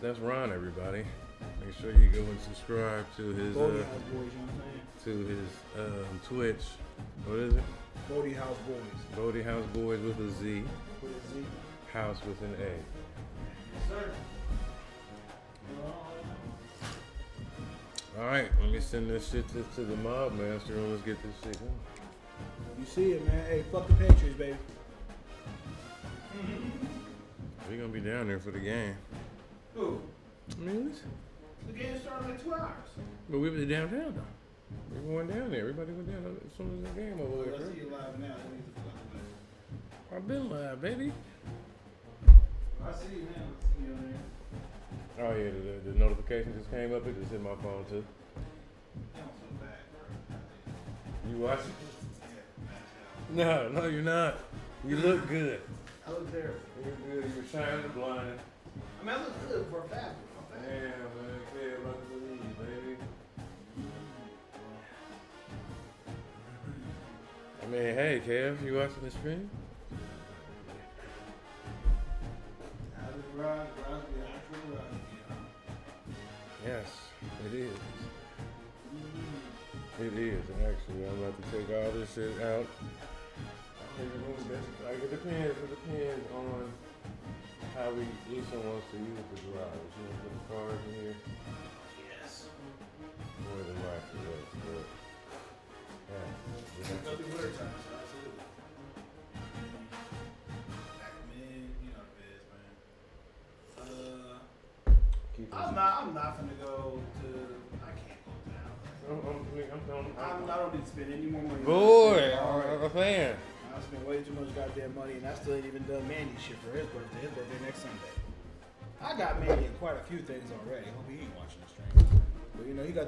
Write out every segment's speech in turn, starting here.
That's Ron, everybody. Make sure you go and subscribe to his Twitch. What is it? Bodie House Boys. Bodie House Boys with a Z. With a Z. House with an A. Yes, sir. All right, let me send this shit to the mob master and let's get this shit going. You see it, man. Hey, fuck the Patriots, baby. We're gonna be down there for the game. Who? I mean, The game started in like 2 hours. but we were downtown though. We were going down there. Everybody went down as soon as the game over there. I see you live now. I've been live, baby. I see you now. I see you on there. Oh yeah, the notification just came up. It just hit my phone too. Don't feel bad, bro. You watching? Yeah, No, you're not. You look good. I look terrible. You're good. You're shining blind. I mean, I look good for a fact. Yeah, man. Clear about the lead, baby. I mean, hey, Kev, you watching the stream? Yes, it is. It is, actually. I'm about to take all this shit out. Like, it depends on how Lisa wants to use the garage. You want to put the cars in here? Yes. More than likely, yes. But, yeah. It'll be winter time, so absolutely. Man, you know the biz, man. I'm not finna go to. I can't go down. I don't need to spend any more money. Boy, I'm a fan. I spent way too much goddamn money, and I still ain't even done Mandy shit for his birthday. His birthday next Sunday. I got Mandy in quite a few things already. Hope he ain't watching the stream. But you know, he got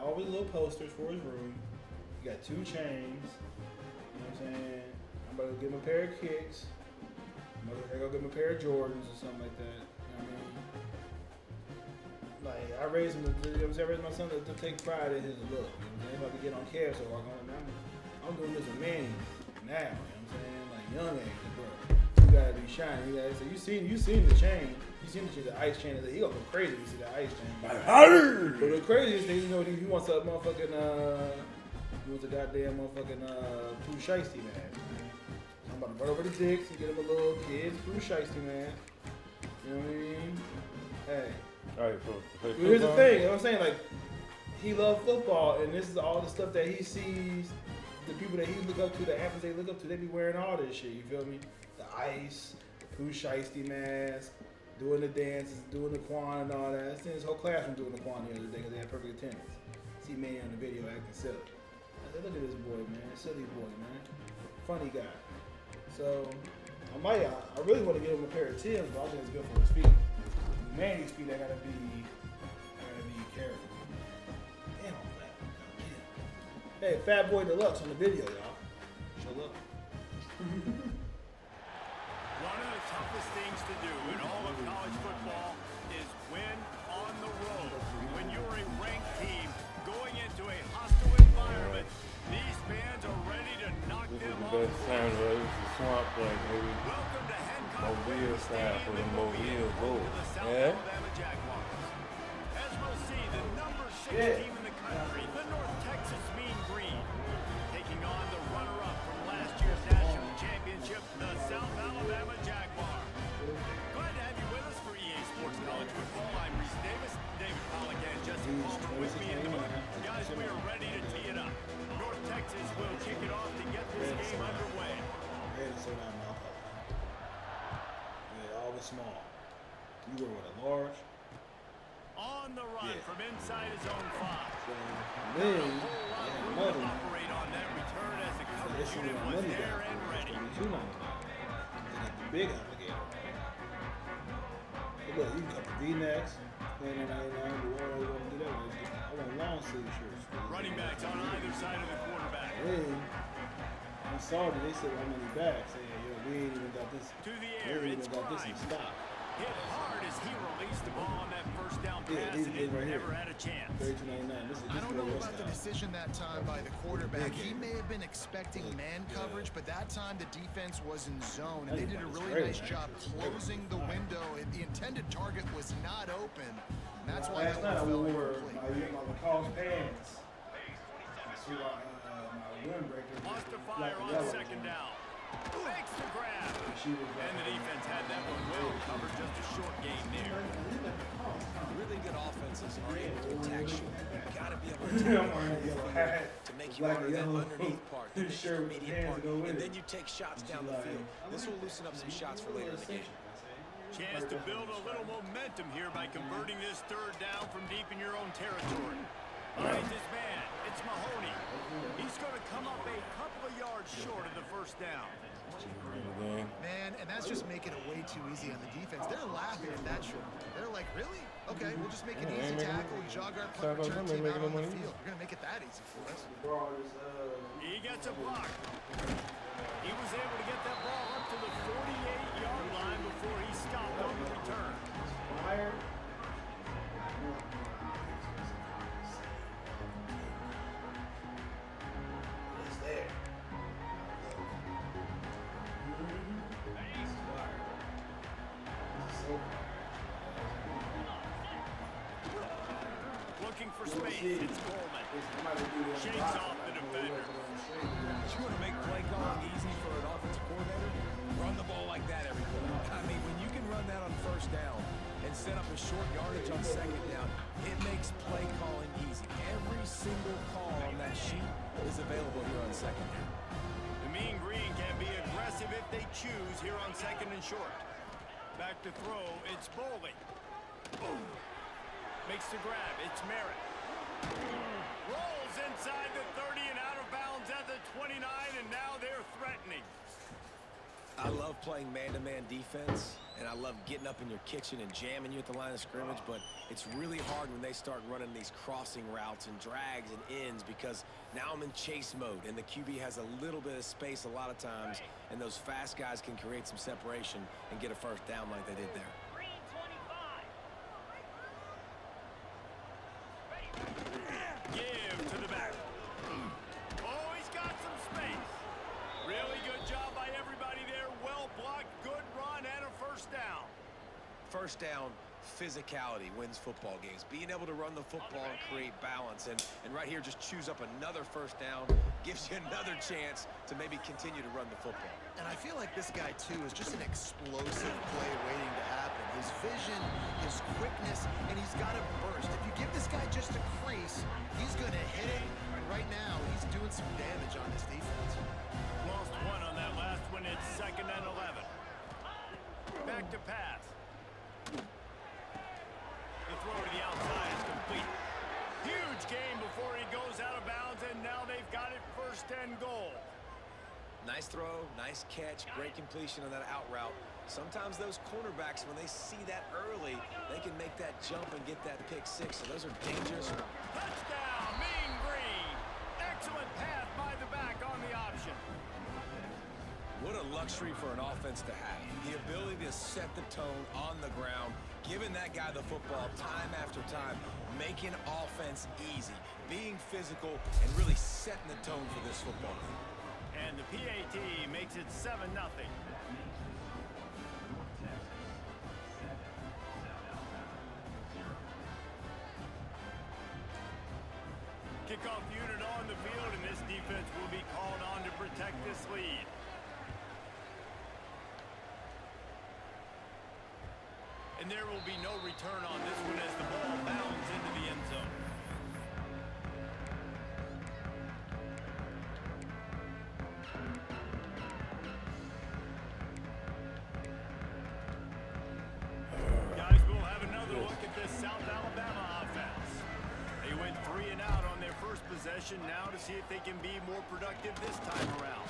all his little posters for his room. He got 2 chains. You know what I'm saying? I'm about to give him a pair of kicks. I'm about to go give him a pair of Jordans or something like that. You know what I mean? Like, I raised him, I raised my son to take pride in his look. You know what I'm saying? About to get on care, so I'm doing this with Manny now. You know what I'm saying? Like, young age, bro. You gotta be shining. You gotta say, you seen the chain. You seen the ice chain. He gonna go crazy when you see the ice chain. But the craziest thing, you know, he wants a motherfucking, he wants a goddamn motherfucking Pooh Shiesty, man. I'm about to run over the dicks and get him a little kid's Pooh Shiesty, man. You know what I mean? Hey. Alright, so Here's the thing, you know what I'm saying? Like, he loves football, and this is all the stuff that he sees. The people that he look up to, the athletes they look up to, they be wearing all this shit, you feel me? The ice, the Pooh Shiesty mask, doing the dances, doing the Quan and all that. I seen his whole classroom doing the Quan the other day because they had perfect attendance. See Manny on the video acting silly. I said, look at this boy, man. Silly boy, man. Funny guy. So, I really want to give him a pair of Timbs, but I think it's good for his feet. Manny's feet, I gotta be careful. Damn, fat. Hey, Fat Boy Deluxe on the video, y'all. Show up. One of the toughest things to do in all of college football is win on the road. When you're a ranked team going into a hostile environment, these fans are ready to knock them off. This is the best time to use the swamp play, baby. Welcome to Hancock Mobile style for the Mobile Bowl. the South Yeah? Alabama Jaguars. As we'll see, the number 6 team in the country, the North Texas Mean Green, taking on the runner-up from last year's national championship, the South Alabama Jaguars. Glad to have you with us for EA Sports College Football. I'm Reese Davis, David Pollack, and Jesse Palmer with me in the booth. Guys, we are ready to tee it up. North Texas will kick it off to get this game underway. Always small. You were with a large. On the run from inside his own 5. So, Not a whole lot of room to operate on that return as the coverage unit was there and ready. They got the big alligator. Hey, look, you can cut the V-necks. $99, but what I want to do that with? I want long sleeve shirts. Running backs on either side of the quarterback. Hey, I'm sorry, they said how many backs. Hey, yo, we ain't even got this. To the We air, ain't it's even got this in Grimes. stock. Hit hard as he released the ball on that first down pass these and guys it right here. never had a chance. 32.99. I don't know about the decision that time by the quarterback. He may have been expecting man coverage, but that time the defense was in zone, and they did a really nice job closing the window. The intended target was not open. And that's why Last night I fell wore incomplete. my Lacoste pants. My windbreaker. Wants to fire on second down. Makes the grab. And the defense had that one well covered. Just a short gain there. Really good offenses are able to attack short. You gotta be able to attack to make you honor that underneath part, the intermediate part, and then you take shots down the field. This will loosen up some shots for later in the game. Chance to build a little momentum here by converting this third down from deep in your own territory. Finds his man. It's Mahoney. He's going to come up a couple of yards short of the first down. Man, and that's just making it way too easy on the defense. They're laughing at that short. They're like, really? Okay, we'll just make an easy tackle and jog our punt return team out on the field. We're going to make it that easy for us. He gets a block. He was able to get that ball up to the 48-yard line before he stopped on the return. It's there. Looking for space. It's Coleman. Shakes off the defender. You want to make play calling easy for an offensive coordinator? Run the ball like that every play. I mean, when you can run that on first down and set up a short yardage on second down, it makes play calling easy. Every single call on that sheet is available here on second down. The Mean Green can be aggressive if they choose here on second and short. Back to throw. It's Bowling. Boom. Makes the grab. It's Merritt. Rolls inside the 30 and out of bounds at the 29, and now they're threatening. I love playing man-to-man defense, and I love getting up in your kitchen and jamming you at the line of scrimmage, but it's really hard when they start running these crossing routes and drags and ends because now I'm in chase mode, and the QB has a little bit of space a lot of times, and those fast guys can create some separation and get a first down like they did there. Give to the back. Oh, he's got some space. Really good job by everybody there. Well blocked, good run, and a first down. First down, physicality wins football games. Being able to run the football and create balance. And right here, just choose up another first down, gives you another chance to maybe continue to run the football. And I feel like this guy, too, is just an explosive play waiting to happen. His vision, his quickness, and he's got a burst. If you give this guy just a crease, he's going to hit it. And right now, he's doing some damage on this defense. Lost one on that last one. It's second and 11. Back to pass. The throw to the outside is complete. Huge gain before he goes out of bounds, and now they've got it first and goal. Nice throw, nice catch, great completion on that out route. Sometimes those cornerbacks, when they see that early, they can make that jump and get that pick six. So those are dangerous. Touchdown, Mean Green. Excellent pass by the back on the option. What a luxury for an offense to have. The ability to set the tone on the ground, giving that guy the football time after time, making offense easy, being physical, and really setting the tone for this football game. And the PAT makes it 7-0. Kickoff unit on the field, and this defense will be called on to protect this lead. And there will be no return on this one as the ball bounds into the end zone. Guys, we'll have another look at this South Alabama offense. They went 3 and out on their first possession. Now to see if they can be more productive this time around.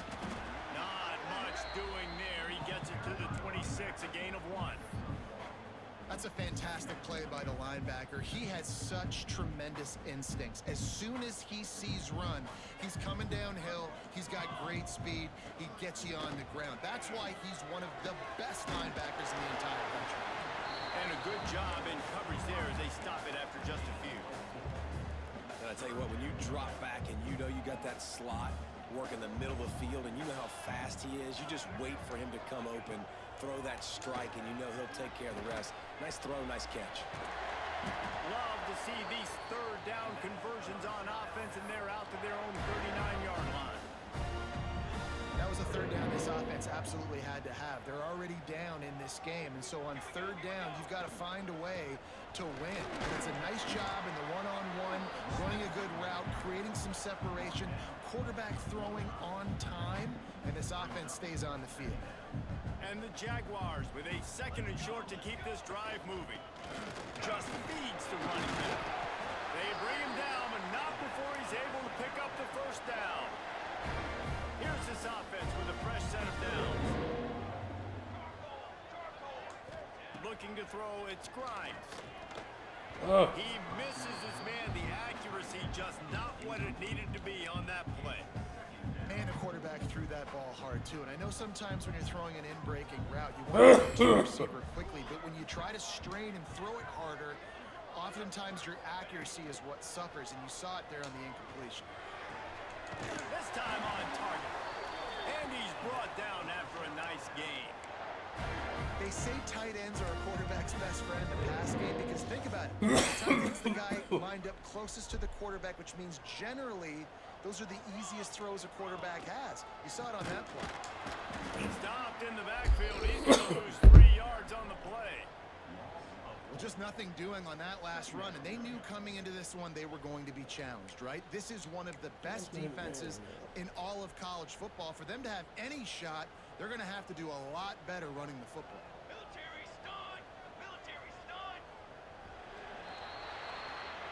Not much doing there. He gets it to the 26, a gain of 1. That's a fantastic play by the linebacker. He has such tremendous instincts. As soon as he sees run, he's coming downhill. He's got great speed. He gets you on the ground. That's why he's one of the best linebackers in the entire country. And a good job in coverage there as they stop it after just a few. And I tell you what, when you drop back and you know you got that slot work in the middle of the field and you know how fast he is, you just wait for him to come open, throw that strike, and you know he'll take care of the rest. Nice throw, nice catch. Love to see these third down conversions on offense, and they're out to their own 39-yard line. That was a third down this offense absolutely had to have. They're already down in this game, and so on third down, you've got to find a way to win. And it's a nice job in the one-on-one, running a good route, creating some separation, quarterback throwing on time, and this offense stays on the field. And the Jaguars with a 2nd and short to keep this drive moving. Just feeds the running back. They bring him down, but not before he's able to pick up the first down. Here's this offense with a fresh set of downs. Looking to throw, it's Grimes. He misses his man. The accuracy just not what it needed to be on that play. And the quarterback threw that ball hard, too. And I know sometimes when you're throwing an in-breaking route, you want to get to the receiver quickly. But when you try to strain and throw it harder, oftentimes your accuracy is what suffers. And you saw it there on the incompletion. This time on target. And he's brought down after a nice game. They say tight ends are a quarterback's best friend in the pass game because think about it. The tight end's the guy lined up closest to the quarterback, which means generally those are the easiest throws a quarterback has. You saw it on that play. Stopped in the backfield. He's going to lose 3 yards on the play. Well, just nothing doing on that last run, and they knew coming into this one they were going to be challenged, right? This is one of the best defenses in all of college football. For them to have any shot, they're going to have to do a lot better running the football. Military stun! Military stun!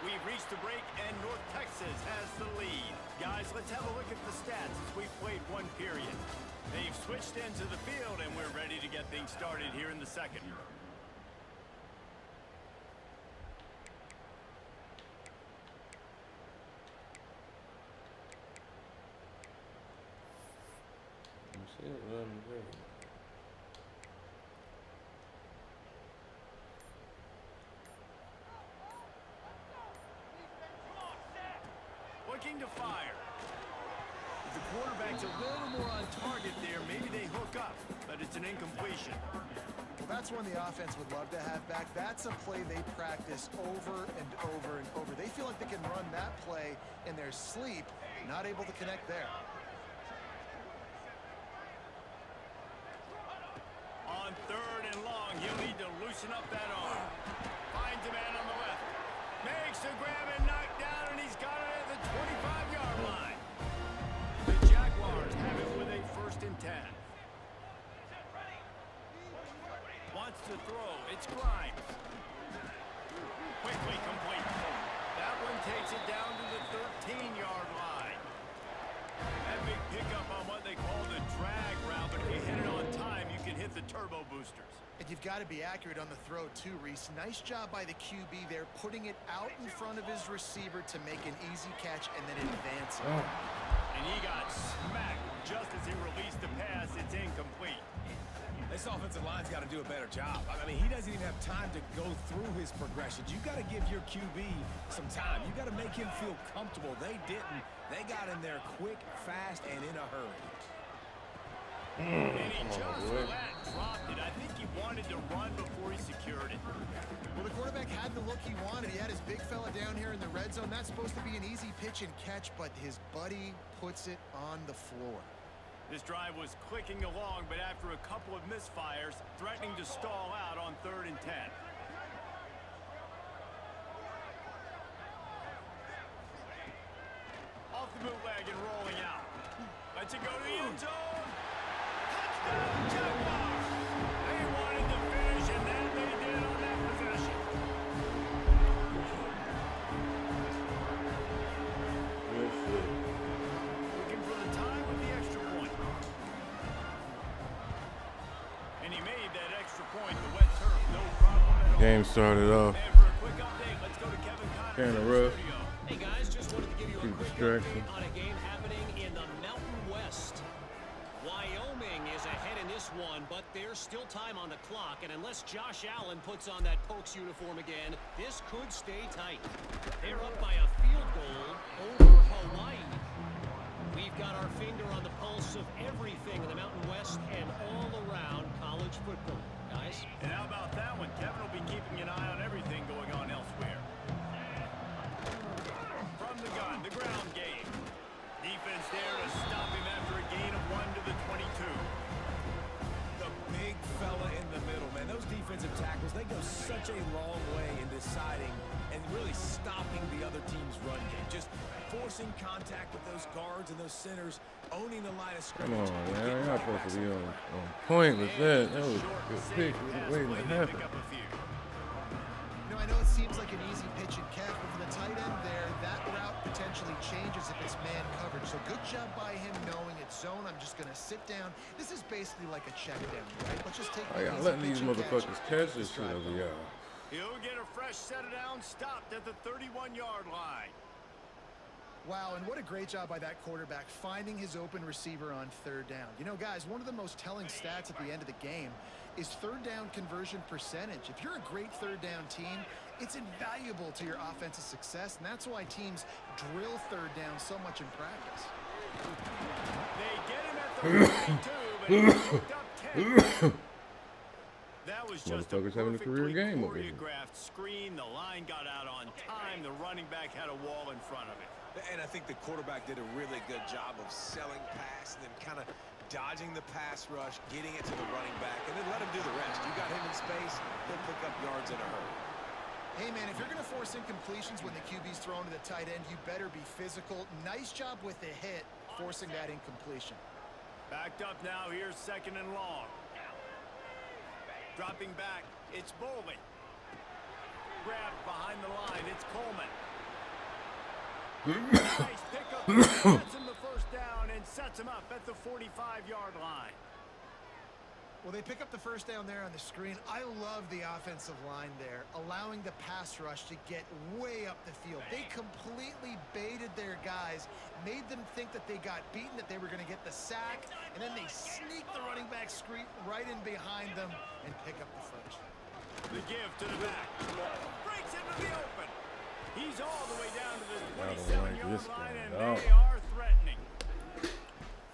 We've reached a break, and North Texas has the lead. Guys, let's have a look at the stats as we've played one period. They've switched into the field, and we're ready to get things started here in the second. Looking to fire. If the quarterback's a little more on target there, maybe they hook up, but it's an incompletion. Well, that's one the offense would love to have back. That's a play they practice over and over and over. They feel like they can run that play in their sleep, not able to connect there. On 3rd and long, he'll need to loosen up that arm. Finds a man on the left. Makes the grab and knock down, and he's got it at the 25-yard line. The Jaguars have it with a 1st and 10. Wants to throw. It's Grimes. Quickly complete. That one takes it down to the 13-yard line. That big pickup on what they call the drag route, but if you hit it on time, you can hit the turbo boosters. And you've got to be accurate on the throw, too, Reese. Nice job by the QB there, putting it out in front of his receiver to make an easy catch and then advance it. And he got smacked just as he released the pass. It's incomplete. This offensive line's got to do a better job. I mean, he doesn't even have time to go through his progressions. You got to give your QB some time. You got to make him feel comfortable. They didn't. They got in there quick, fast, and in a hurry. And he just flat dropped it. I think he wanted to run before he secured it. Well, the quarterback had the look he wanted. He had his big fella down here in the red zone. That's supposed to be an easy pitch and catch, but his buddy puts it on the floor. This drive was clicking along, but after a couple of misfires, threatening to stall out on 3rd and 10. Off the bootleg and rolling out. Lets it go to the end zone. Touchdown, Jaguars! They wanted to finish, and then they did on that possession. Good shit. Looking for the time with the extra point. And he made that extra point. The wet turf, no problem at all. Game started off. And for a quick update, let's go to Kevin Connors Kinda in the rough. studio. Hey guys, just wanted to give you a Keep quick distracted. update on a game happening in the Mountain West. Wyoming is ahead in this one, but there's still time on the clock, and unless Josh Allen puts on that Pokes uniform again, this could stay tight. They're up by a field goal over Hawaii. We've got our finger on the pulse of everything in the Mountain West and all around college football. Guys? And how about that one? Kevin will be keeping an eye on everything going on elsewhere. From the gun, the ground game. Defense there to stop him after a gain of 1 to the 22. The big fella in the middle, man. Those defensive tackles, they go such a long way in deciding and really stopping the other team's run game. Just forcing contact with those guards and those centers, owning the line of scrimmage. Come on, man. You're not supposed to be on point with that. That was a good pick. It was waiting to happen. I know it seems like an easy pitch and catch, but for the tight end there, that route potentially changes if it's man coverage. So good job by him knowing it's zone. I'm just going to sit down. This is basically like a check down, right? Let's just take I'm letting these motherfuckers catch this shit over y'all. He'll get a fresh set it down, stopped at the 31-yard line. Wow, and what a great job by that quarterback finding his open receiver on third down. You know, guys, one of the most telling stats at the end of the game is third down conversion percentage. If you're a great third down team, it's invaluable to your offensive success, and that's why teams drill third down so much in practice. They get him at the 42, but he picked up 10. That was just a having a career game over here. choreographed screen. The line got out on time. The running back had a wall in front of it. And I think the quarterback did a really good job of selling pass and then kind of dodging the pass rush, getting it to the running back, and then let him do the rest. You got him in space, he'll pick up yards in a hurry. Hey, man, if you're going to force incompletions when the QB's thrown to the tight end, you better be physical. Nice job with the hit, forcing that incompletion. Backed up now. Here's 2nd and long. Dropping back. It's Bowling. Grabbed behind the line. It's Coleman. Nice pickup. Gets him the first down and sets him up at the 45-yard line. Well, they pick up the first down there on the screen. I love the offensive line there, allowing the pass rush to get way up the field. They completely baited their guys, made them think that they got beaten, that they were going to get the sack, and then they sneak the running back screen right in behind them and pick up the first. The give to the back. Breaks into the open. He's all the way down to the 27-yard line, and they are threatening.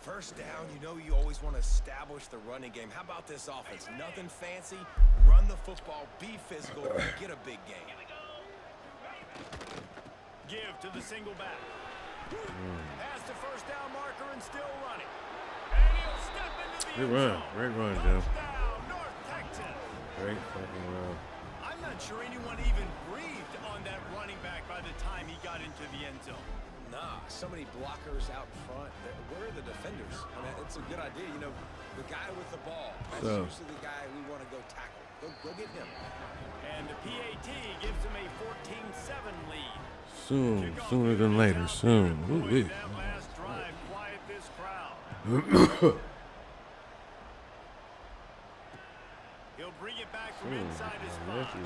First down, you know you always want to establish the running game. How about this offense? Nothing fancy. Run the football, be physical, and get a big game. Give to the single back. Past the first down marker and still running. And he'll step into the Great end run. zone. Great run, Joe. Touchdown, North Texas. Great fucking run. I'm not sure anyone even breathed on that running back by the time he got into the end zone. Nah, so many blockers out front. Where are the defenders? I mean, it's a good idea. You know, the guy with the ball, that's usually the guy we want to go tackle. Go get him. And the PAT gives him a 14-7 lead. Soon, sooner than later, soon. Boy, that last drive quiet this crowd. He'll bring it back from inside his 5.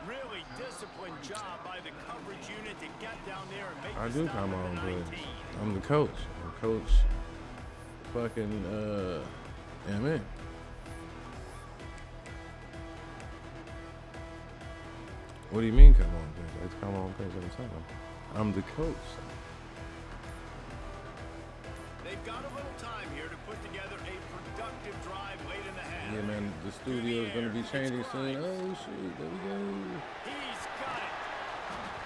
Really disciplined job by the coverage unit to get down there and make I the do stop come at on, the but 19. I'm the coach. I'm coach. Fucking yeah, man. What do you mean, come on, please? It's come on, please. I'm saying. I'm the coach. They've got a little time here to put together a productive drive late in the half. Yeah, man. The studio is gonna be changing soon. Oh shit, there we go. He's got it.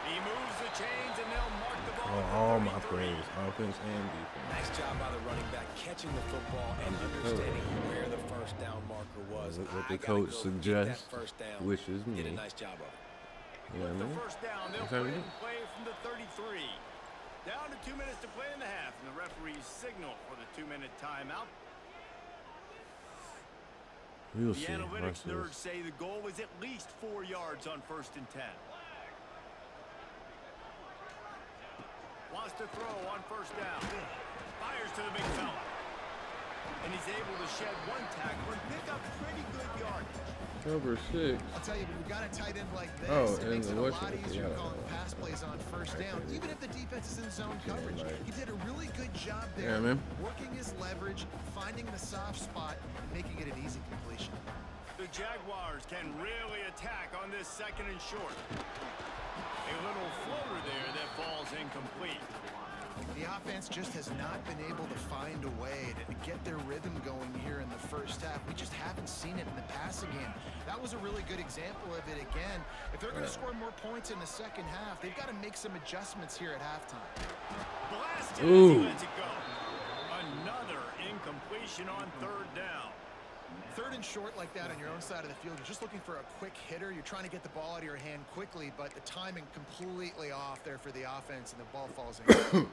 He moves the chains and they'll mark the ball. Oh, all my plays, offense and defense. Nice job by the running back catching the football and understanding where the first down marker was. What the I gotta coach go suggests, get that first down. which is me. Did a nice job of it. You know With what I the mean? first down, they'll That's how put we in do. play from the 33. Down to 2 minutes to play in the half, and the referees signal for the 2-minute timeout. We'll The see. analytics Watch nerds this. say the goal is at least 4 yards on 1st and 10. Wants to throw on 1st down. Fires to the big fella. And he's able to shed one tackle and pick up pretty good yardage. Cover 6. I'll tell you, when you've got a tight end like this, Oh, it makes it a and lot easier calling pass plays on first down, even if the defense is in zone coverage. He did a really good job there, working his leverage, finding the soft spot, and making it an easy completion. The Jaguars can really attack on this 2nd and short. A little floater there that falls incomplete. The offense just has not been able to find a way to get their rhythm going here in the first half. We just haven't seen it in the passing game. That was a really good example of it again. If they're going to score more points in the second half, they've got to make some adjustments here at halftime. Blasted as he lets it go. Another incompletion on 3rd down. 3rd and short like that on your own side of the field, you're just looking for a quick hitter. You're trying to get the ball out of your hand quickly, but the timing completely off there for the offense, and the ball falls in.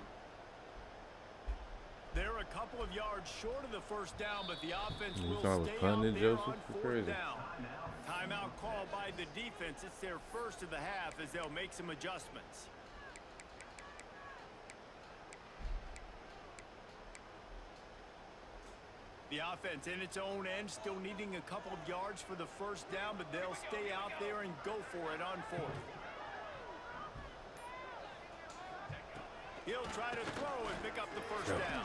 They're a couple of yards short of the 1st down, but the offense will stay out punting, there Joseph? on 4th Crazy. down. Timeout called by the defense. It's their first of the half as they'll make some adjustments. The offense in its own end still needing a couple of yards for the 1st down, but they'll stay out there and go for it on 4th. He'll try to throw and pick up the 1st down.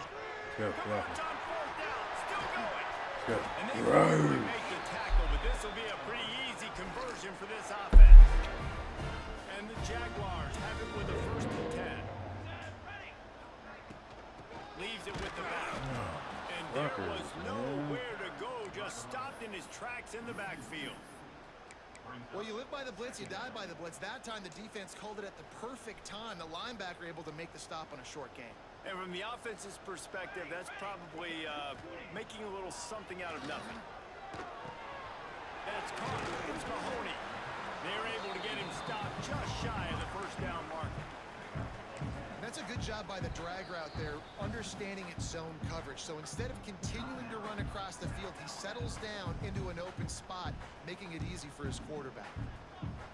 Go. Converts on 4th down, still going. Go. And they probably make the tackle, but this will be a pretty easy conversion for this offense. And the Jaguars have it with a 1st and 10. Leaves it with the back. And there was nowhere to go, just stopped in his tracks in the backfield. Well, you live by the blitz, you die by the blitz. That time, the defense called it at the perfect time. The linebacker able to make the stop on a short gain. And from the offense's perspective, that's probably making a little something out of nothing. That's caught. It's Mahoney. They're able to get him stopped just shy of the 1st down marker. That's a good job by the drag route there, understanding its zone coverage. So instead of continuing to run across the field, he settles down into an open spot, making it easy for his quarterback.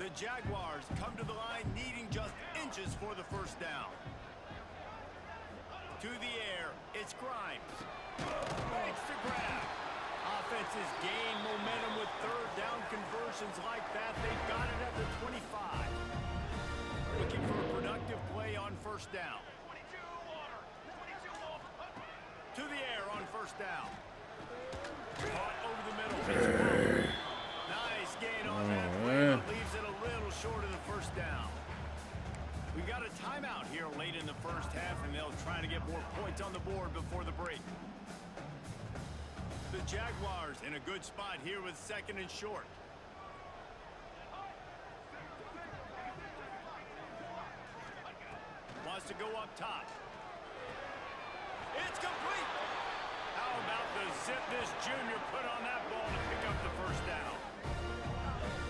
The Jaguars come to the line needing just inches for the 1st down. To the air, it's Grimes. Makes the grab. Offenses gain momentum with 3rd down conversions like that. They've got it at the 25. Looking for a productive play on 1st down. To the air on 1st down. Caught over the middle. Nice gain on that play, but leaves it a little short of the 1st down. We got a timeout here late in the 1st half, and they'll try to get more points on the board before the break. The Jaguars in a good spot here with 2nd and short. Wants to go up top. It's complete. How about the zip this junior put on that ball to pick up the 1st down?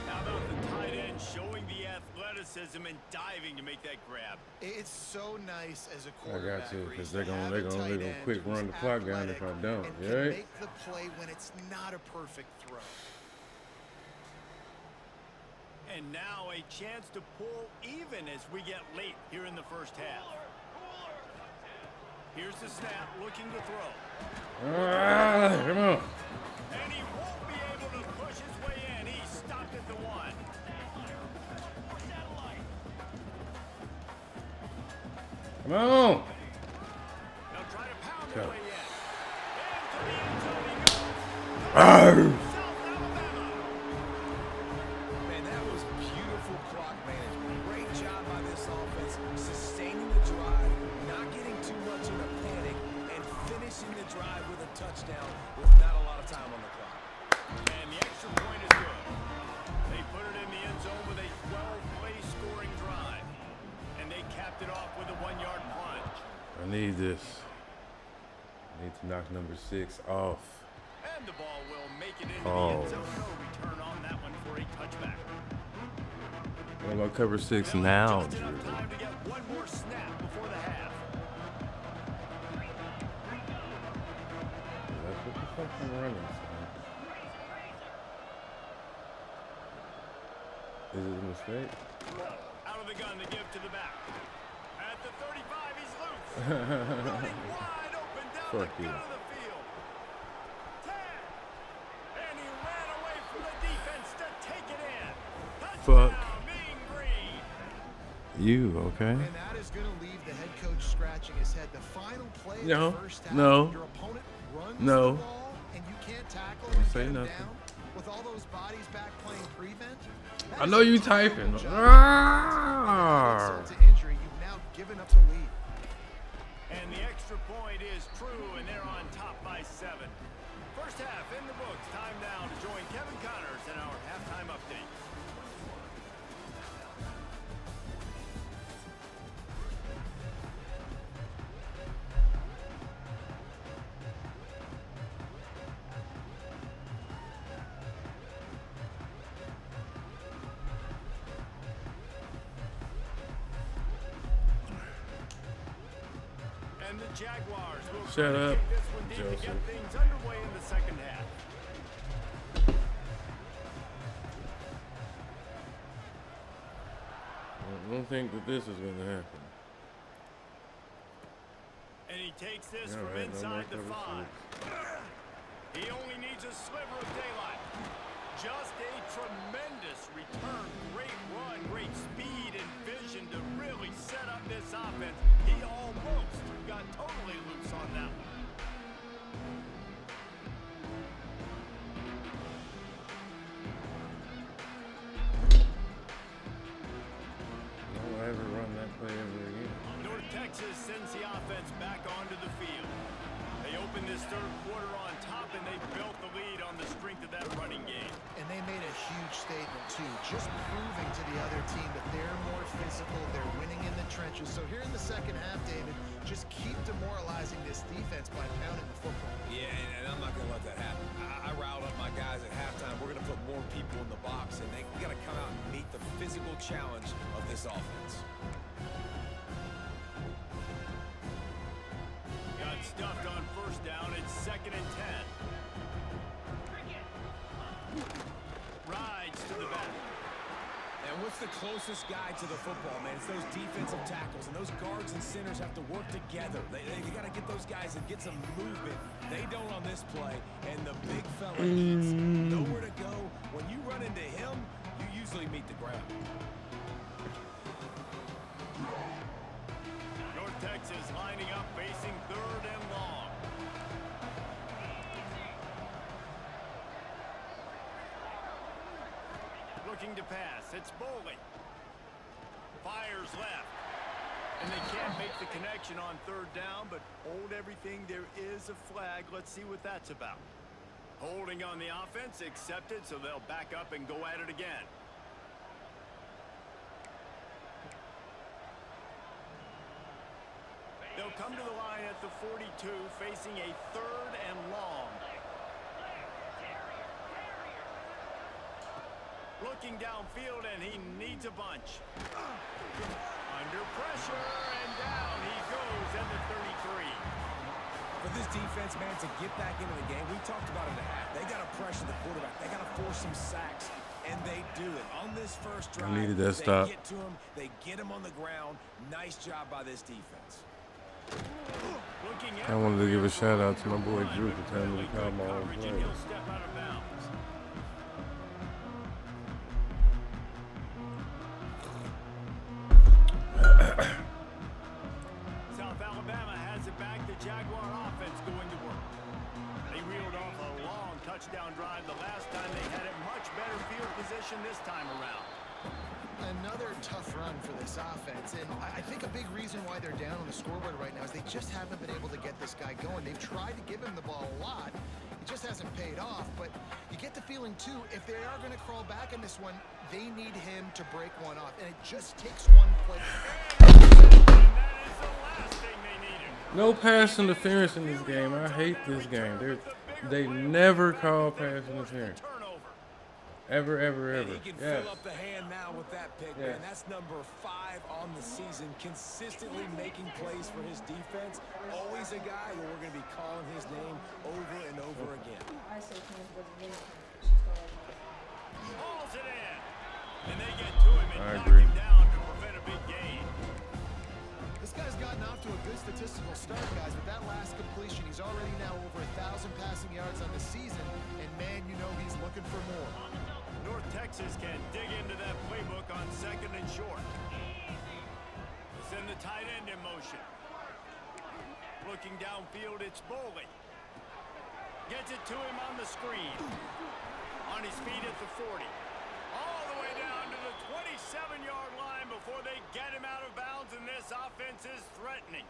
How about the tight end showing the athleticism and diving to make that grab? It's so nice as a I quarterback. got you, because Reese, they're to have a gonna tight end quick run the who's clock down if I athletic don't. and Yeah. can make the play when it's not a perfect throw. And now a chance to pull even as we get late here in the 1st half. Here's the snap, looking to throw. Come on. And he won't be able to push his way in. He stopped at the 1. Come on. Now try to pound Go. his way in. Into the end zone he goes. Arr. South Alabama. Man, that was beautiful clock management. Great job by this offense, sustaining the drive, not getting too much in a panic, and finishing the drive with a touchdown with not a lot of time on the clock. And the extra point is good. They put it in the end zone with a 12-play scoring drive. And they capped it off with a 1-yard plunge. I need this. I need to knock number 6 off. And the ball will make it into the end zone. No return on that one for a touchback. What about cover 6 now, Just Drew? enough time to get one more snap before the half. That's what the fuck I'm running, son. Is it a mistake? Out of the gun to give to the back. At the 35, he's loose. Running wide open down Fuck the you. gun of the field. 10. And he ran away from the defense fuck Mean Green. you, okay? And that is going to leave the head coach scratching his head. The final play of No, the first half, no, your opponent runs no. the ball, and you can't tackle and Say get him nothing. down. With all those bodies back playing prevent, I know you typing. Insult Ah. to injury, you've now given up the lead. And the extra point is true, and they're on top by 7. First half in the books. Time now to join Kevin Connors in our halftime update. And the Jaguars will Shut try to up, kick this one deep to Joseph. get things underway in the second half. I don't think that this is gonna happen. And he takes this All from right, no more inside the cover 5. He only needs a sliver of daylight. Just a tremendous return. Great run, great speed and vision to really set up this offense. He almost got totally loose on that one. Don't ever run that play ever again. North Texas sends the offense back onto the field. They opened this third quarter on top, and they built the lead on the strength of that running game. And they made a huge statement, too, just proving to the other team that they're more physical, they're winning in the trenches. So here in the second half, David, just keep demoralizing this defense by pounding the football. Yeah, and I'm not going to let that happen. I riled up my guys at halftime. We're going to put more people in the box, and they got to come out and meet the physical challenge of this offense. Got stuffed on first down. It's 2nd and 10. Rides to the back. And what's the closest guy to the football, man? It's those defensive tackles, and those guards and centers have to work together. They got to get those guys and get some movement. They don't on this play, and the big fella needs nowhere to go. When you run into him, you usually meet the ground. North Texas lining up, facing 3rd and long. Looking to pass. It's Boley. Fires left. And they can't make the connection on 3rd down, but hold everything. There is a flag. Let's see what that's about. Holding on the offense, accepted, so they'll back up and go at it again. They'll come to the line at the 42, facing a 3rd and long. Looking downfield, and he needs a bunch. Under pressure, and down he goes at the 33. For this defense, man, to get back into the game, we talked about it at half. They got to pressure the quarterback. They got to force some sacks, and they do it. On this first drive, needed that they stop. get to him. They get him on the ground. Nice job by this defense. I wanted to give a shout out to my boy Drew for telling me to call my own Coverage, play. and he'll step out of bounds. South Alabama has it back. The Jaguar offense going to work. They reeled off a long touchdown drive the last time. They had a much better field position this time around. Another tough run for this offense, and I think a big reason why they're down on the scoreboard right now is they just haven't been able to get this guy going. They've tried to give him the ball a lot. It just hasn't paid off, but you get the feeling, too, if they are going to crawl back in this one, they need him to break one off, and it just takes one play. And that is the last thing they needed. No pass interference in this game. I hate this game. They never call pass interference. Turnover. Ever, ever, And ever. he can Yes. fill up the hand now with that pick, Yes. man. That's number 5 on the season, consistently making plays for his defense. Always a guy where we're going to be calling his name over and over again. Hauls it in. And they get to him and I knock agree. him down to prevent a big gain. This guy's gotten off to a good statistical start, guys. With that last completion, he's already now over 1,000 passing yards on the season, and man, you know he's looking for more. North Texas Texas can dig into that playbook on 2nd and short. Send the tight end in motion. Looking downfield, it's Boley. Gets it to him on the screen. On his feet at the 40. All the way down to the 27-yard line before they get him out of bounds, and this offense is threatening.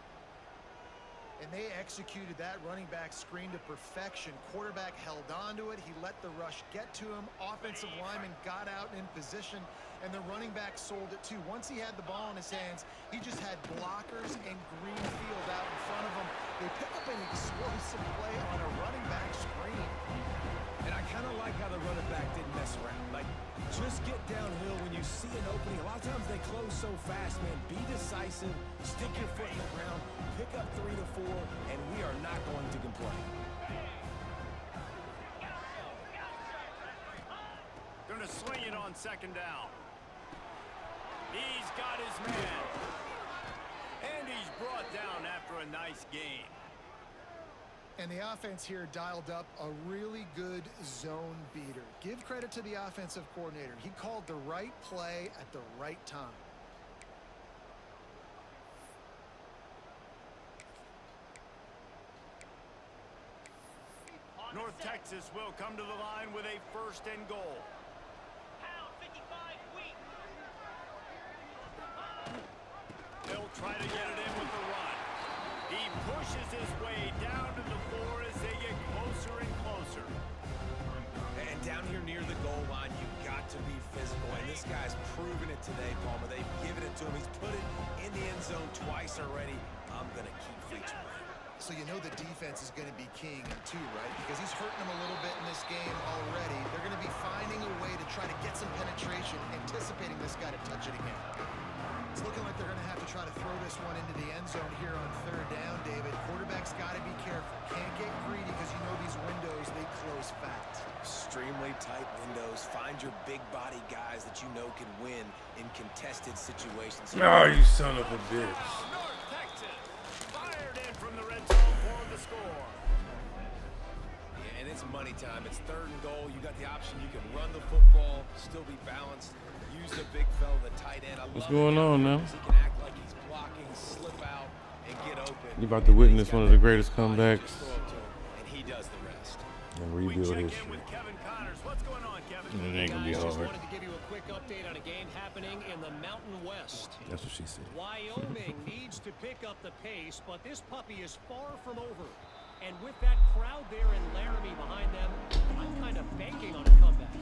And they executed that running back screen to perfection. Quarterback held on to it. He let the rush get to him. Offensive lineman got out in position, and the running back sold it too. Once he had the ball in his hands, he just had blockers and green field out in front of him. They pick up an explosive play on a running back screen. And I kind of like how the running back didn't mess around. Like, just get downhill when you see an opening. A lot of times they close so fast, man. Be decisive, stick your foot in the ground, pick up 3 to 4, and we are not going to complain. Gonna swing it on 2nd down. He's got his man. And he's brought down after a nice game. And the offense here dialed up a really good zone beater. Give credit to the offensive coordinator. He called the right play at the right time. North Texas will come to the line with a 1st and goal. They'll try to get it in with the run. He pushes his way down to the floor as they get closer and closer. And down here near the goal line, you've got to be physical. And this guy's proven it today, Palmer. They've given it to him. He's put it in the end zone twice already. I'm going to keep featuring him. So you know the defense is going to be king too, right? Because he's hurting them a little bit in this game already. They're going to be finding a way to try to get some penetration, anticipating this guy to touch it again. It's looking like they're going to have to try to throw this one into the end zone here on 3rd down, David. Quarterback's got to be careful. Can't get greedy because you know these windows, they close fast. Extremely tight windows. Find your big body guys that you know can win in contested situations. Oh, you son of a bitch. North Texas fired in from the red zone for the score. Yeah, and it's money time. It's 3rd and goal. You got the option. You can run the football, still be balanced. Use the big fella, the tight end. What's going on now? He can act like he's blocking, slip out, and get open. You about to witness one of the greatest comebacks And he does the rest. in rebuild history. With Kevin Connors. What's going on, Kevin? It ain't gonna be Guys, just hard. wanted to give you a quick update on a game happening in the Mountain West. That's what she said. Wyoming needs to pick up the pace, but this puppy is far from over. And with that crowd there in Laramie behind them, I'm kind of banking on a comeback.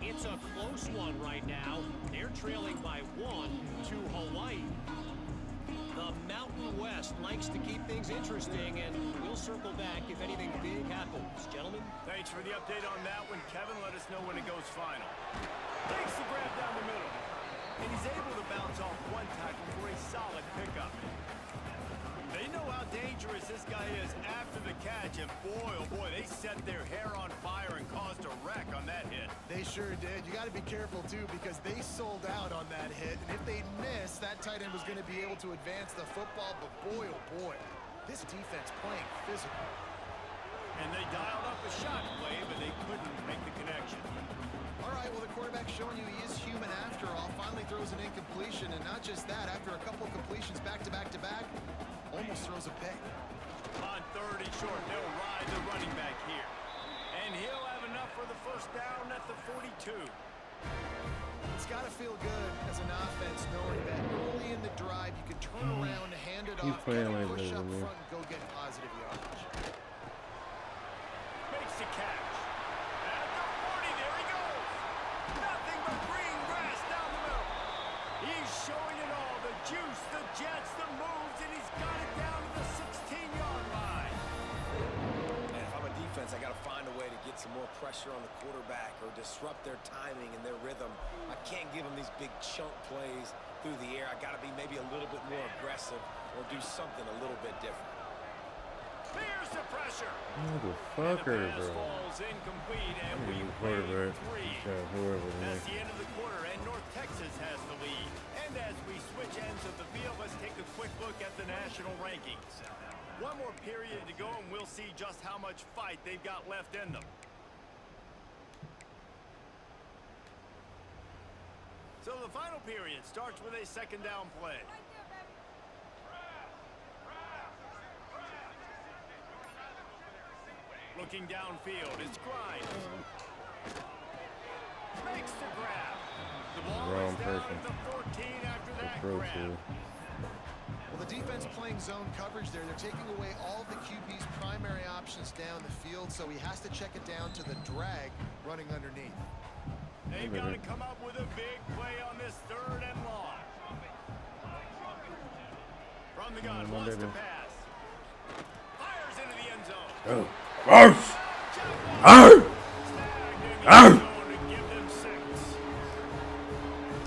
It's a close one right now. They're trailing by 1 to Hawaii. The Mountain West likes to keep things interesting, and we'll circle back if anything big happens. Gentlemen? Thanks for the update on that one, Kevin. Let us know when it goes final. Takes the grab down the middle. And he's able to bounce off one tackle for a solid pickup. They know how dangerous this guy is after the catch, and boy, oh boy, they set their hair on fire and caused a wreck on that hit. They sure did. You got to be careful, too, because they sold out on that hit. And if they missed, that tight end was going to be able to advance the football. But boy, oh boy, this defense playing physical. And they dialed up a shot play, but they couldn't make the connection. All right, well, the quarterback's showing you he is human after all. Finally throws an incompletion, and not just that, after a couple completions back-to-back-to-back, almost throws a pick. On 3rd and short, they'll ride the running back here. And he'll have enough for the 1st down at the 42. It's got to feel good as an offense knowing that early in the drive you can turn around, hand it off, playing get a like push that, up man. front, and go get positive yardage. Makes the catch. At the 40, there he goes. Nothing but green grass down the middle. He's showing it all. The juice, the jets, the moves, and he's got it down to the 16-yard line. And if I'm a defense, I got to find a way to get some more pressure on the quarterback or disrupt their timing and their rhythm. I can't give them these big chunk plays through the air. I got to be maybe a little bit more aggressive or do something a little bit different. Here's the pressure. Motherfucker, And the pass bro. falls incomplete, and we You play quarterback. 3. Yeah, whoever, man. That's the end of the quarter, and North Texas has the lead. And as we switch ends of the field, let's take a quick look at the national rankings. One more period to go, and we'll see just how much fight they've got left in them. So the final period starts with a second down play. Looking downfield, it's Grimes. Makes the grab. The ball Wrong is down person. at the 14 after that Throw grab. to. Well, the defense playing zone coverage there. They're taking away all of the QB's primary options down the field, so he has to check it down to the drag running underneath. They've got to come up with a big play on this 3rd and long. From the gun, wants to pass. Fires into the end zone. Oh. Arf! Arf! Arf! To give them 6.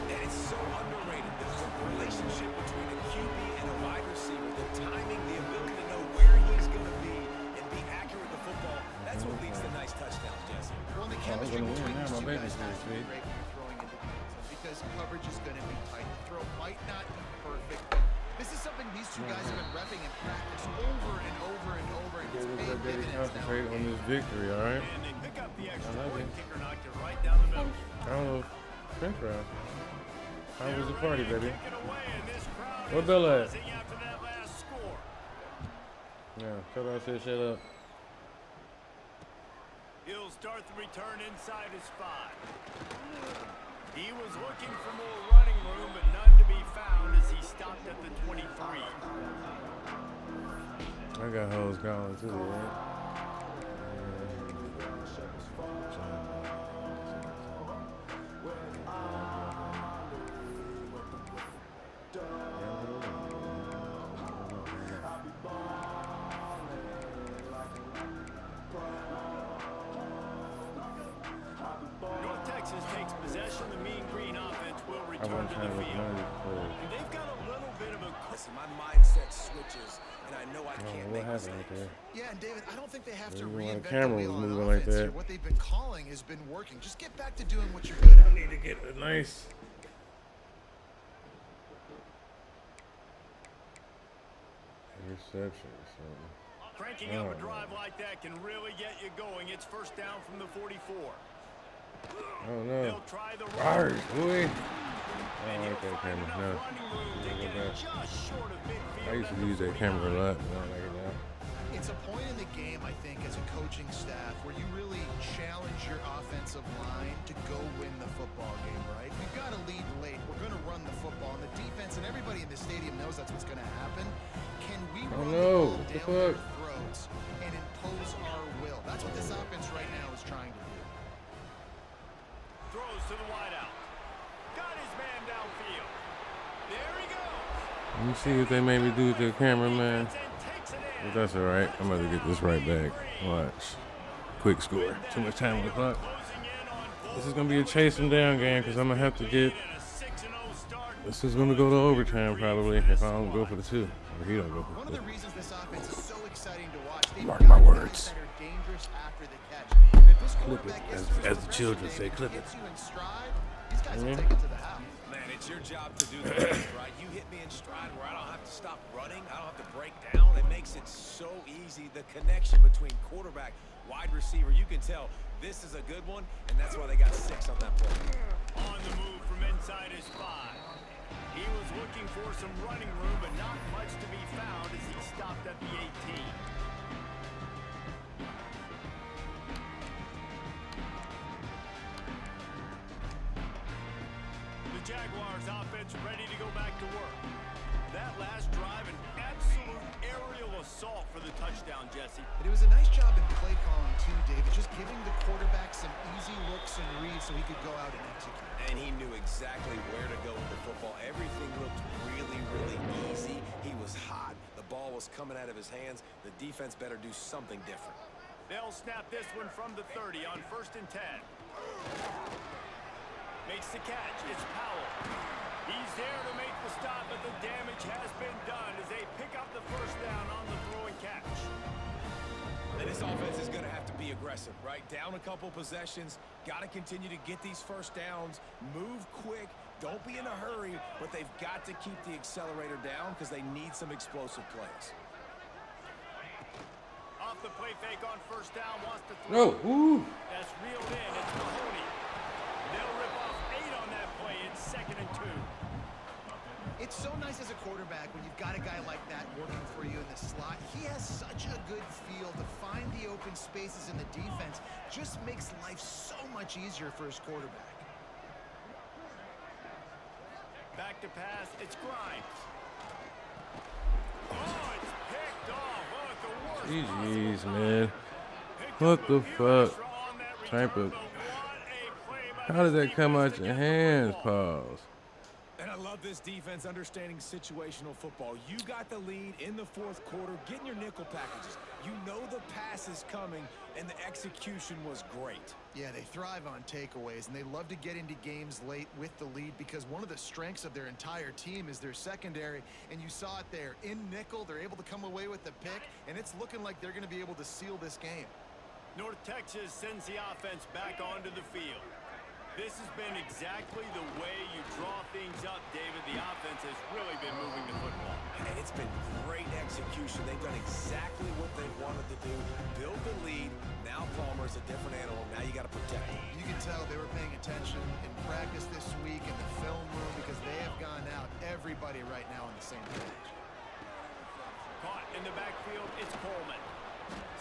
And it's so underrated. There's a relationship between a QB and a wide receiver. The timing, the ability to know where he's going to be and be accurate with the football. That's what leads to nice touchdowns, Jesse. Well, the I'm chemistry gonna win between now. these My two baby's guys has to be here, great when you're throwing into the end zone because coverage is going to be tight. The throw might not be perfect, but this is something these two guys have been repping in practice over and over and over, and it's paid dividends now. Concentrate on this victory, all right? And they pick up the extra I love point. it. Kicker knocked it right down the middle. I don't know. French fries. How was the party, baby? Kick it away, and this crowd Where is Bill at? buzzing after that last score. Yeah, tell her I said shut up. He'll start the return inside his 5. He was looking for more running room, but none to be found as he stopped at the 23. I got hoes calling too, right? North Texas takes possession. The Mean Green offense will I return want to to the have field. money for And they've got a little bit of a Listen, my mindset switches, and I know I can't what make happened mistakes. right there. Yeah, and David, I don't think they have to Maybe when the reinvent the camera wheel was on moving like offense that. here. What they've been calling has been working. Just get back to doing what you're good at. I need to get a nice reception or something. cranking up a drive like that can really get you going. It's first down from the 44. Oh no. They'll try the Arr, run. boy. I And don't he'll like that find camera. enough No. running room to get it just short of midfield. I used to at the use that 49. camera a lot, but I don't like it now. It's a point in the game, I think, as a coaching staff where you really challenge your offensive line to go win the football game, right? We've got to lead late. We're going to run the football. And the defense and everybody in the stadium knows that's what's going to happen. Can we Oh, run no. the ball What the down their fuck? throats and impose our will? That's what this offense right now is trying to do. Throws to the wideout. Got his man downfield. There he goes. You see what they made me do with the camera, man? Defense and takes it in. But that's alright. I'm about to get this right back. Watch. Quick score. Too much time on the clock. Closing in on This is going to be a chase them down game because I'm going to have to get. and a 6-0 start. This is going to go to overtime probably if I don't go for the 2. Or he don't go One for of the the 2. reasons this offense is so exciting to watch, they've Mark got my guys words. that are dangerous after the catch. And if this Clip it, quarterback gets as- to his as the progression, children David, say, and clip it. gets you in stride, these guys will Mhm. take it to the house. Man, it's your job to do the rest, right? You hit me in stride where I don't have to stop running. I don't have to break down. It makes it so easy. The connection between quarterback, wide receiver, you can tell this is a good one, and that's why they got 6 on that play. On the move from inside his 5. He was looking for some running room, but not much to be found as he stopped at the 18. The Jaguars offense ready to go back to work. That last drive, an absolute aerial assault for the touchdown, Jesse. But it was a nice job in play calling too, David, just giving the quarterback some easy looks and reads so he could go out and execute. And he knew exactly where to go with the football. Everything looked really, really easy. He was hot. The ball was coming out of his hands. The defense better do something different. They'll snap this one from the 30 on 1st and 10. Makes the catch. It's Powell. He's there to make the stop, but the damage has been done as they pick up the first down on the throw and catch. And this offense is going to have to be aggressive, right? Down a couple possessions. Got to continue to get these first downs. Move quick. Don't be in a hurry, but they've got to keep the accelerator down because they need some explosive plays. Off the play fake on 1st down, wants to throw. No. Ooh. That's reeled in. It's Mahoney. They'll rip off 8 on that play. It's 2nd It's so nice as a quarterback when you've got a guy like that working for you in the slot. He has such a good feel to find the open spaces in the defense. Just makes life so much easier for his quarterback. Back to pass, it's Grimes. Oh, it's picked off. Oh, at the worst GG's, possible man. time. Picked What up the a few extra fuck? on that return, Tampa. but what a play by How did this that come defense out to your get the hands, football. Pause? And I love this defense understanding situational football. You got the lead in the fourth quarter, getting your nickel packages. You know the pass is coming, and the execution was great. Yeah, they thrive on takeaways, and they love to get into games late with the lead because one of the strengths of their entire team is their secondary, and you saw it there. In nickel, they're able to come away with the pick, and it's looking like they're going to be able to seal this game. North Texas sends the offense back onto the field. This has been exactly the way you draw things up, David. The offense has really been moving the football. And it's been great execution. They've done exactly what they wanted to do. Build the lead. Now Palmer's a different animal. Now you got to protect him. You can tell they were paying attention in practice this week in the film room because they have gone out, everybody right now on the same page. Caught in the backfield, it's Coleman.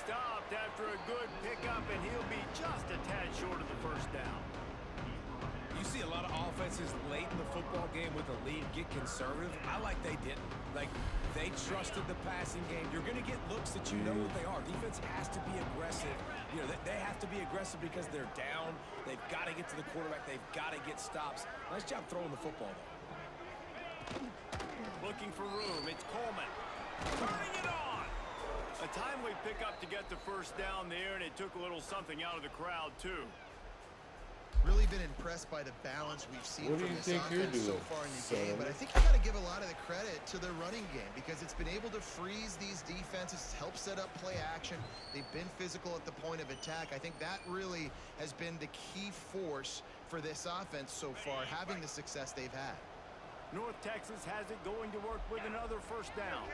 Stopped after a good pickup, and he'll be just a tad short of the first down. You see a lot of offenses late in the football game with a lead get conservative. I like they didn't. Like, they trusted the passing game. You're going to get looks that you know what they are. Defense has to be aggressive. You know, they have to be aggressive because they're down. They've got to get to the quarterback. They've got to get stops. Nice job throwing the football, though. Looking for room, it's Coleman. Turning it on. A timely pickup to get the first down there, and it took a little something out of the crowd, too. Really been impressed by the balance we've seen What do from you this think you're offense so doing, far in the son? game. But I think you got to give a lot of the credit to their running game because it's been able to freeze these defenses, help set up play action. They've been physical at the point of attack. I think that really has been the key force for this offense so far, having the success they've had. North Texas has it going to work with another first down.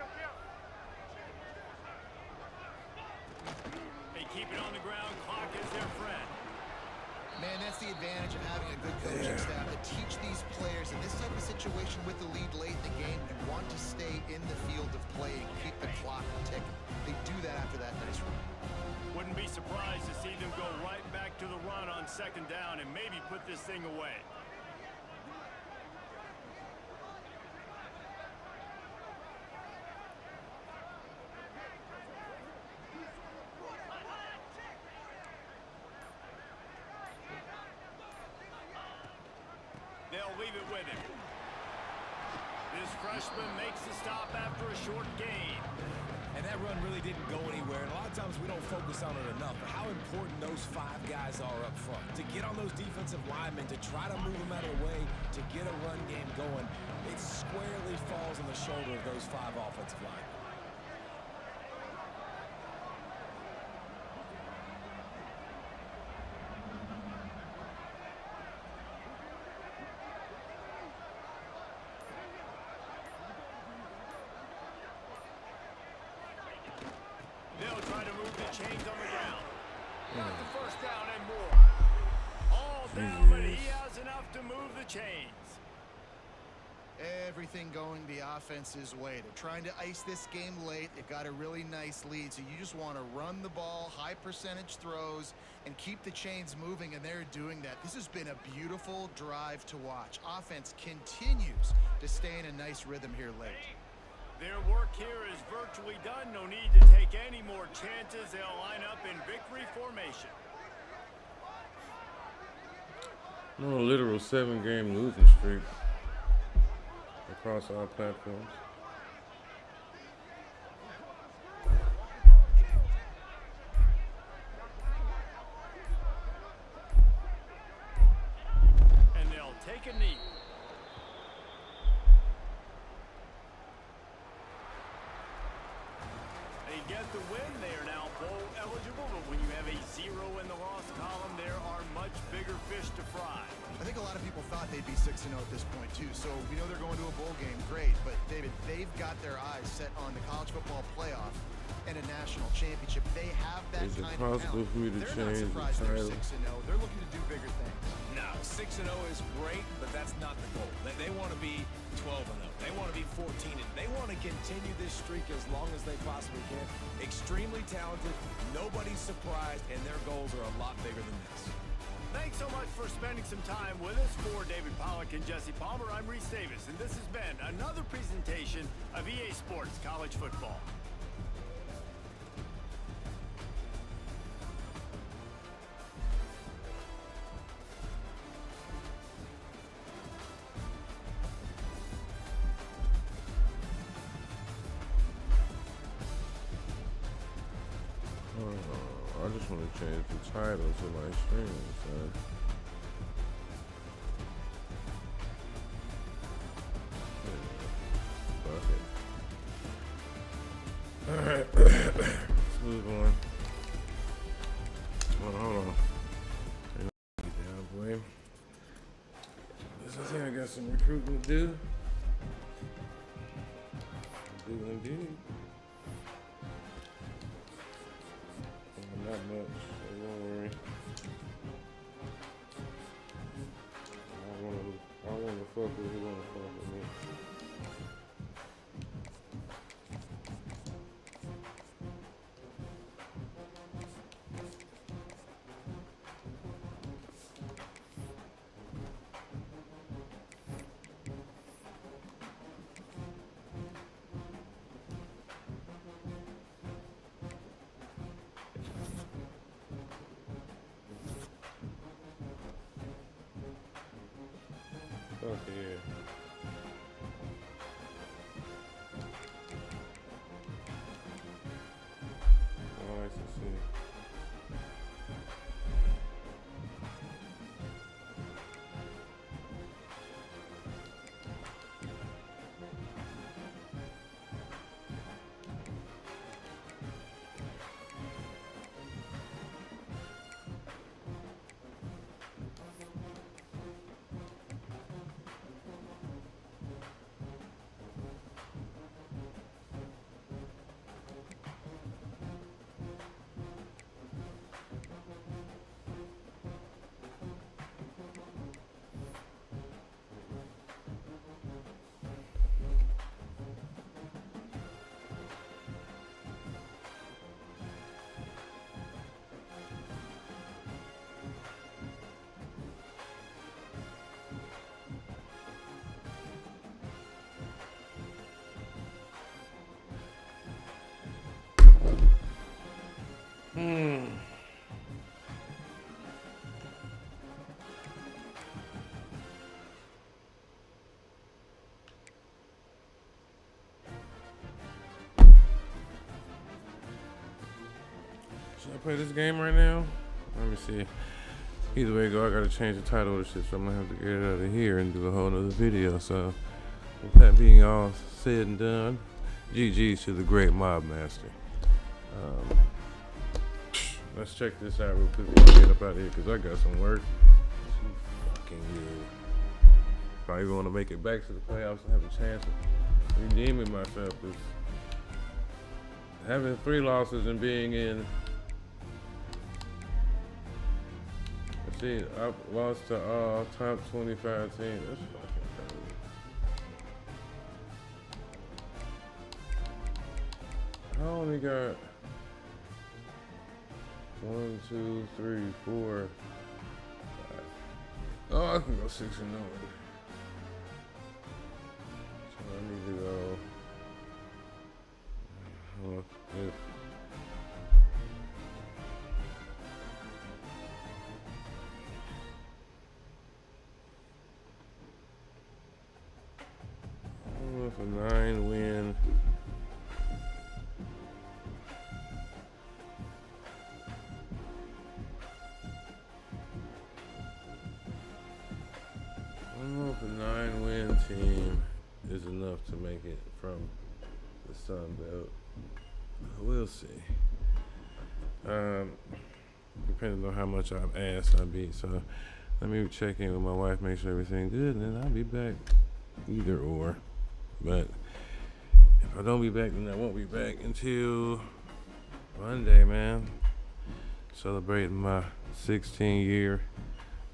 They keep it on the ground. Clock is their friend. Man, that's the advantage of having a good coaching staff to teach these players in this type of situation with the lead late in the game. You want to stay in the field of play and keep the clock ticking. They do that after that nice run. Wouldn't be surprised to see them go right back to the run on second down and maybe put this thing away. They'll leave it with him. This freshman makes the stop after a short gain. And that run really didn't go anywhere. And a lot of times we don't focus on it enough. But how important those five guys are up front. To get on those defensive linemen, to try to move them out of the way, to get a run game going, it squarely falls on the shoulder of those five offensive linemen. They'll try to move the chains on the ground. Got the first down and more. All down, but he has enough to move the chains. Everything going the offense's way. They're trying to ice this game late. They've got a really nice lead, so you just want to run the ball, high percentage throws, and keep the chains moving, and they're doing that. This has been a beautiful drive to watch. Offense continues to stay in a nice rhythm here late. Their work here is virtually done. No need to take any more chances. They'll line up in victory formation. No literal 7-game losing streak across all platforms. And they'll take a knee. They get the win. They are now bowl eligible, but when you have a 0 in the loss column, there are much bigger fish to fry. I think a lot of people thought they'd be 6-0 at this point, too. So we know they're going to a bowl game. Great. But, David, they've got their eyes set on the college football playoff. and a national championship. They have that Is it kind of possible talent. for me to They're change not the surprised they're title? 6-0. They're looking to do bigger things. No, 6-0 is great, but that's not the goal. They want to be 12-0. They want to be 14-0. They want to continue this streak as long as they possibly can. Extremely talented. Nobody's surprised, and their goals are a lot bigger than this. Thanks so much for spending some time with us. For David Pollack and Jesse Palmer, I'm Reese Davis, and this has been another presentation of EA Sports College Football. I just want to change the title to my stream, son. Alright. Let's move on. Hold on. Down, boy. I think I got some recruiting to do. I do indeed. Not much, so don't worry. I wanna fuck with who wanna fuck with me. Fuck yeah. Nice to see. Should I play this game right now? Let me see. Either way go, I gotta change the title of the shit, so I'm gonna have to get it out of here and do a whole nother video. So, with that being all said and done, GG's to the great mob master. Let's check this out real quick before we get up out of here, because I got some work to fucking do. If I even want to make it back to the playoffs and have a chance of redeeming myself, because having 3 losses and being in, let's see, I've lost to all top 25 teams. That's fucking crazy. I only got 1, 2, 3, 4, 5. Oh, I can go 6-0. So I need to go. If a 9-win. I don't know if a 9-win team is enough to make it from the Sun Belt. We'll see. Depending on how much I've asked, I'll be. So let me check in with my wife, make sure everything's good, and then I'll be back. Either or. But if I don't be back, then I won't be back until Monday, man. Celebrating my 16-year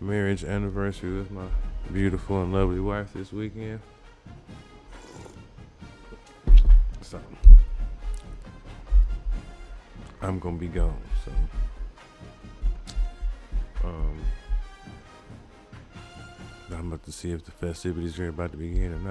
marriage anniversary with my beautiful and lovely wife this weekend. So I'm gonna be gone. So I'm about to see if the festivities are about to begin or not.